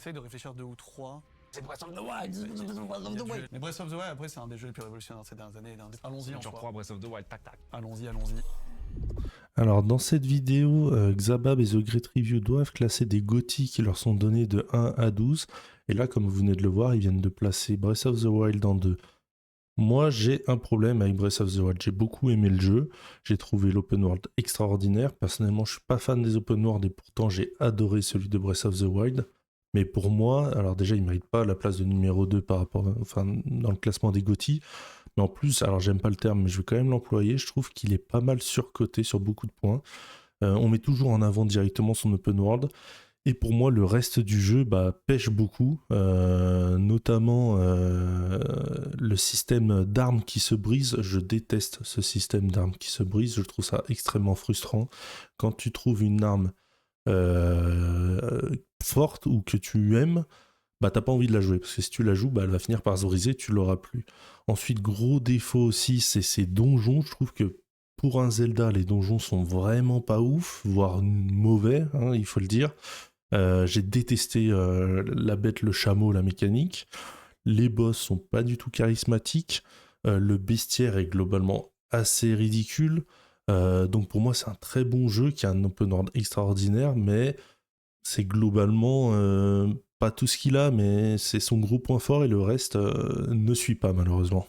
J'essaye de réfléchir 2 ou 3. C'est Breath of the Wild. Mais Breath of the Wild, après, c'est un des jeux les plus révolutionnaires ces dernières années. Allons-y en Tu reprends soi. Breath of the Wild, tac tac. Allons-y. Alors, dans cette vidéo, Xabab et The Great Review doivent classer des GOTY qui leur sont donnés de 1 à 12. Et là, comme vous venez de le voir, ils viennent de placer Breath of the Wild en 2. Moi, j'ai un problème avec Breath of the Wild. J'ai beaucoup aimé le jeu. J'ai trouvé l'open world extraordinaire. Personnellement, je suis pas fan des open world et pourtant, j'ai adoré celui de Breath of the Wild. Mais pour moi, alors déjà, il ne mérite pas la place de numéro 2 dans le classement des GOTY. Mais en plus, alors j'aime pas le terme, mais je vais quand même l'employer, je trouve qu'il est pas mal surcoté sur beaucoup de points. On met toujours en avant directement son open world. Et pour moi, le reste du jeu pêche beaucoup, notamment le système d'armes qui se brise. Je déteste ce système d'armes qui se brise, je trouve ça extrêmement frustrant. Quand tu trouves une arme forte ou que tu aimes, t'as pas envie de la jouer, parce que si tu la joues, elle va finir par se briser, tu l'auras plus. Ensuite, gros défaut aussi, c'est ces donjons. Je trouve que pour un Zelda, les donjons sont vraiment pas ouf, voire mauvais, hein, il faut le dire. J'ai détesté la bête, le chameau, la mécanique. Les boss sont pas du tout charismatiques. Le bestiaire est globalement assez ridicule. Donc pour moi, c'est un très bon jeu qui a un open world extraordinaire, mais c'est globalement pas tout ce qu'il a, mais c'est son gros point fort et le reste ne suit pas malheureusement.